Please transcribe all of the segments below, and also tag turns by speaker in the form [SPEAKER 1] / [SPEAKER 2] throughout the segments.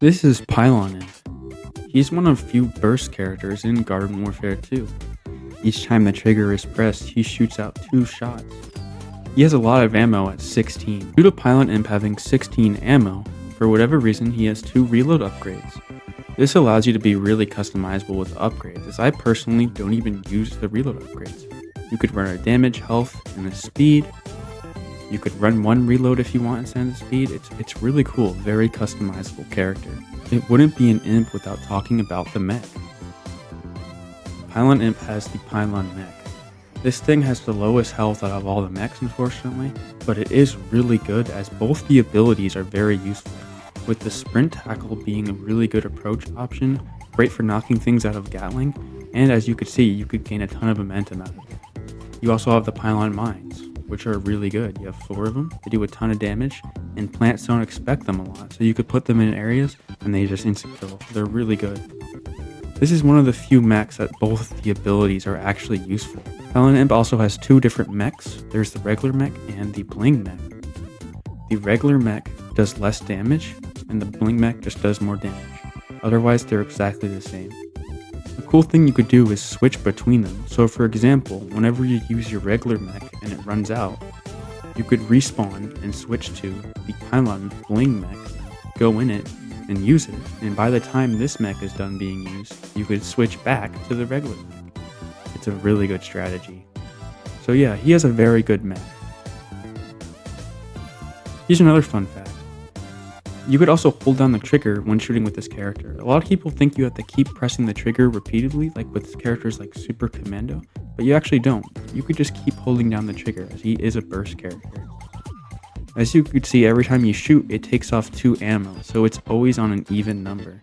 [SPEAKER 1] This is Pylon Imp. He's one of few burst characters in Garden Warfare 2. Each time the trigger is pressed, he shoots out 2 shots. He has a lot of ammo at 16. Due to Pylon Imp having 16 ammo, for whatever reason he has 2 reload upgrades. This allows you to be really customizable with upgrades, as I personally don't even use the reload upgrades. You could run a damage, health, and a speed. You could run 1 reload if you want instead of speed. It's really cool, very customizable character. It wouldn't be an imp without talking about the Mech. Pylon Imp has the Pylon Mech. This thing has the lowest health out of all the mechs, unfortunately, but it is really good as both the abilities are very useful, with the sprint tackle being a really good approach option, great for knocking things out of Gatling, and as you could see, you could gain a ton of momentum out of it. You also have the Pylon Mines, which are really good. You have 4 of them, they do a ton of damage, and plants don't expect them a lot, so you could put them in areas and they just instant kill. They're really good. This is one of the few mechs that both the abilities are actually useful. Pylon Imp also has 2 different mechs. There's the regular mech and the bling mech. The regular mech does less damage, and the bling mech just does more damage. Otherwise, they're exactly the same. A cool thing you could do is switch between them. So for example, whenever you use your regular mech and it runs out, you could respawn and switch to the Pylon bling mech, go in it, and use it. And by the time this mech is done being used, you could switch back to the regular mech. It's a really good strategy. So yeah, he has a very good mech. Here's another fun fact. You could also hold down the trigger when shooting with this character. A lot of people think you have to keep pressing the trigger repeatedly, like with characters like Super Commando, but you actually don't. You could just keep holding down the trigger, as he is a burst character. As you could see, every time you shoot, it takes off 2 ammo, so it's always on an even number.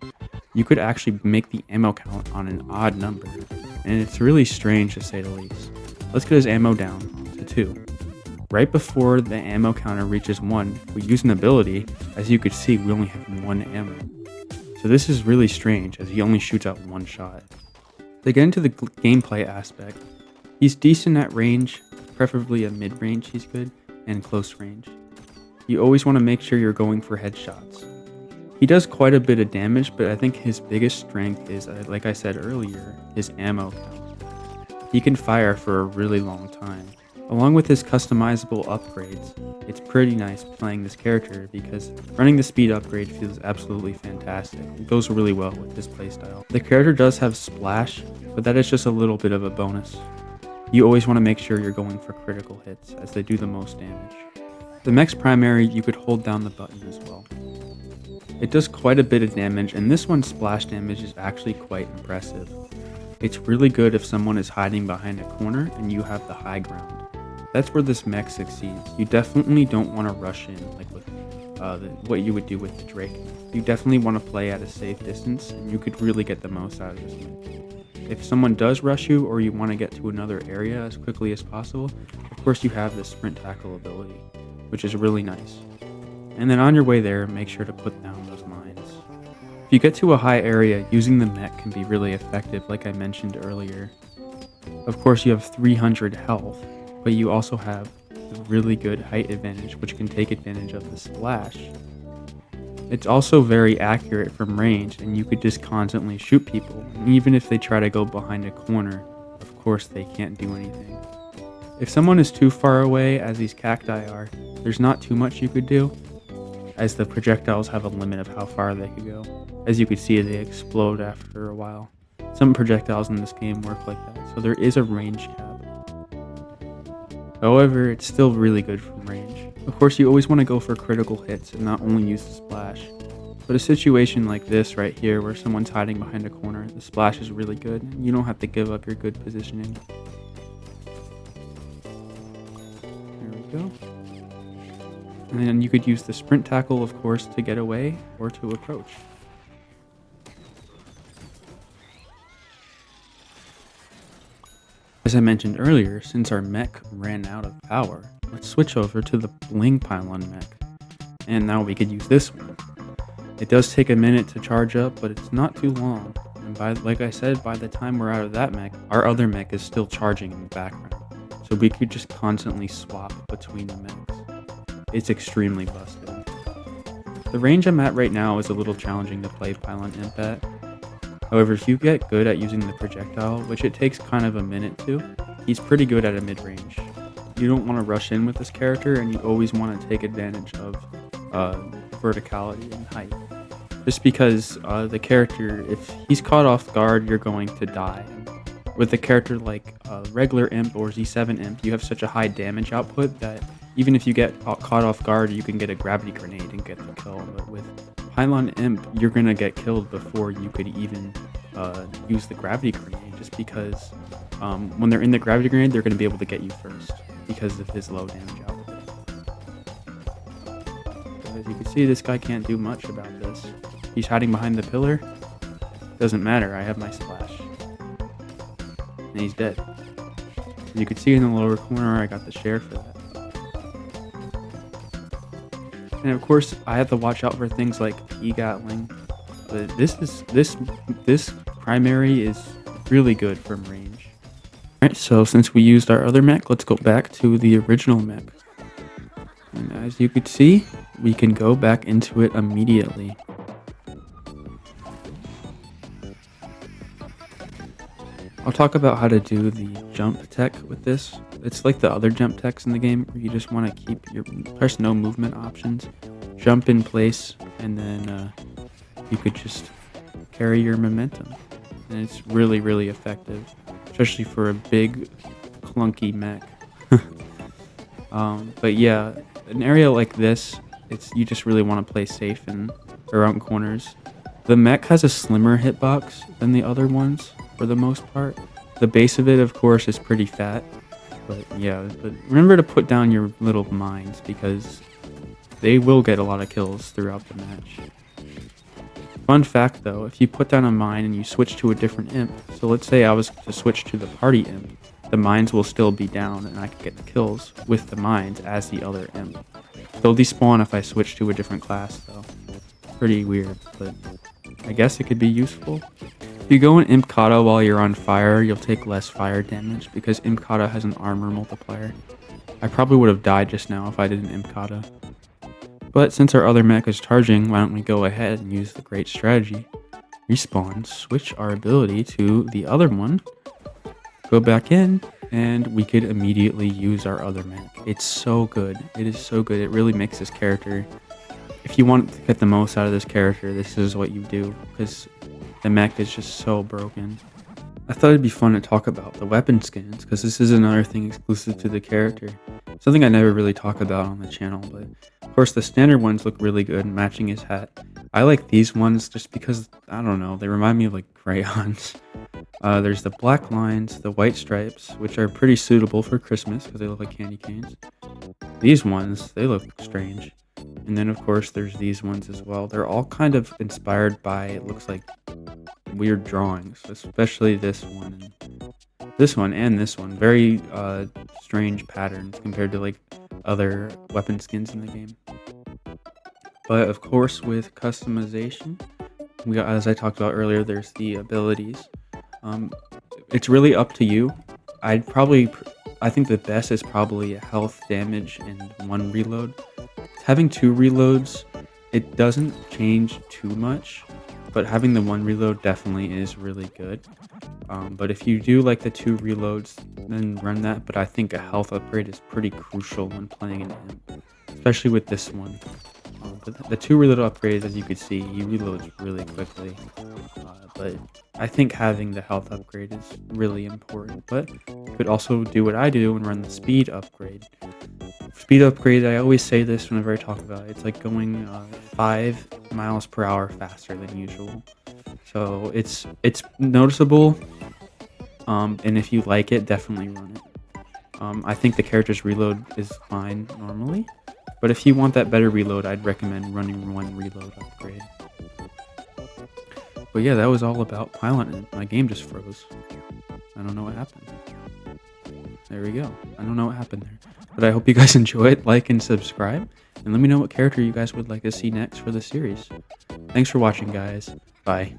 [SPEAKER 1] You could actually make the ammo count on an odd number, and it's really strange to say the least. Let's get his ammo down to 2. Right before the ammo counter reaches 1, we use an ability. As you could see, we only have 1 ammo. So this is really strange, as he only shoots out 1 shot. To get into the gameplay aspect, he's decent at range, preferably at mid-range he's good, and close range. You always want to make sure you're going for headshots. He does quite a bit of damage, but I think his biggest strength is, like I said earlier, his ammo count. He can fire for a really long time. Along with his customizable upgrades, it's pretty nice playing this character because running the speed upgrade feels absolutely fantastic. It goes really well with his playstyle. The character does have splash, but that is just a little bit of a bonus. You always want to make sure you're going for critical hits, as they do the most damage. The mech's primary, you could hold down the button as well. It does quite a bit of damage, and this one's splash damage is actually quite impressive. It's really good if someone is hiding behind a corner and you have the high ground. That's where this mech succeeds. You definitely don't want to rush in like with what you would do with the Drake. You definitely want to play at a safe distance, and you could really get the most out of this mech. If someone does rush you or you want to get to another area as quickly as possible, of course you have the sprint tackle ability, which is really nice. And then on your way there, make sure to put down those mines. If you get to a high area, using the mech can be really effective, like I mentioned earlier. Of course you have 300 health, but you also have a really good height advantage, which can take advantage of the splash. It's also very accurate from range, and you could just constantly shoot people. And even if they try to go behind a corner, of course they can't do anything. If someone is too far away, as these cacti are, there's not too much you could do, as the projectiles have a limit of how far they could go. As you could see, they explode after a while. Some projectiles in this game work like that, so there is a range cap. However, it's still really good from range. Of course, you always want to go for critical hits and not only use the splash. But a situation like this right here, where someone's hiding behind a corner, the splash is really good, and you don't have to give up your good positioning. There we go. And then you could use the sprint tackle, of course, to get away or to approach. As I mentioned earlier, since our mech ran out of power, let's switch over to the bling Pylon mech. And now we could use this one. It does take a minute to charge up, but it's not too long. And like I said, by the time we're out of that mech, our other mech is still charging in the background. So we could just constantly swap between the mechs. It's extremely busted. The range I'm at right now is a little challenging to play Pylon Imp at. However, if you get good at using the projectile, which it takes kind of a minute to, he's pretty good at a mid-range. You don't want to rush in with this character, and you always want to take advantage of verticality and height. Just because the character, if he's caught off guard, you're going to die. With a character like regular Imp or Z7 Imp, you have such a high damage output that even if you get caught off guard, you can get a gravity grenade and get the kill. But with Pylon Imp, you're going to get killed before you could even use the gravity grenade, just because when they're in the gravity grenade, they're going to be able to get you first because of his low damage output. So as you can see, this guy can't do much about this. He's hiding behind the pillar. Doesn't matter, I have my splash. And he's dead. As you can see in the lower corner, I got the share for that. And of course, I have to watch out for things like peashooter. But this primary is really good from range. Alright, so since we used our other mech, let's go back to the original mech. And as you can see, we can go back into it immediately. I'll talk about how to do the jump tech with this. It's like the other jump techs in the game, where you just want to keep press no movement options, jump in place, and then you could just carry your momentum. And it's really, really effective, especially for a big, clunky mech. But yeah, an area like this, you just really want to play safe and around corners. The mech has a slimmer hitbox than the other ones, for the most part. The base of it, of course, is pretty fat, but yeah, but remember to put down your little mines, because they will get a lot of kills throughout the match. Fun fact though, if you put down a mine and you switch to a different imp, so let's say I was to switch to the party imp, the mines will still be down and I could get the kills with the mines as the other imp. They'll despawn if I switch to a different class though. Pretty weird, but I guess it could be useful. If you go in Imp Kata while you're on fire, you'll take less fire damage because Imp Kata has an armor multiplier. I probably would have died just now if I didn't Imp Kata. But since our other mech is charging, why don't we go ahead and use the great strategy. Respawn, switch our ability to the other one, go back in, and we could immediately use our other mech. It's so good. It is so good. It really makes this character... If you want to get the most out of this character, this is what you do, because the mech is just so broken. I thought it'd be fun to talk about the weapon skins, because this is another thing exclusive to the character. Something I never really talk about on the channel, but of course the standard ones look really good matching his hat. I like these ones just because, I don't know, they remind me of like crayons. There's the black lines, the white stripes, which are pretty suitable for Christmas because they look like candy canes. These ones, they look strange. And then of course there's these ones as well. They're all kind of inspired by, it looks like, weird drawings, especially this one and this one. Very strange patterns compared to like other weapon skins in the game. But of course with customization, we got, as I talked about earlier, there's the abilities. It's really up to you. I think the best is probably a health, damage, and 1 reload. Having 2 reloads, it doesn't change too much, but having the 1 reload definitely is really good. But if you do like the 2 reloads, then run that. But I think a health upgrade is pretty crucial when playing an imp, especially with this one. But the 2 reload upgrades, as you can see, he reloads really quickly. But I think having the health upgrade is really important. But you could also do what I do and run the speed upgrade. Speed upgrade, I always say this whenever I talk about it, it's like going 5 miles per hour faster than usual. So it's noticeable, and if you like it, definitely run it. I think the character's reload is fine normally, but if you want that better reload, I'd recommend running 1 reload upgrade. But yeah, that was all about Pylon Imp. My game just froze. I don't know what happened. There we go. I don't know what happened there. But I hope you guys enjoyed, like and subscribe, and let me know what character you guys would like to see next for the series. Thanks for watching, guys. Bye.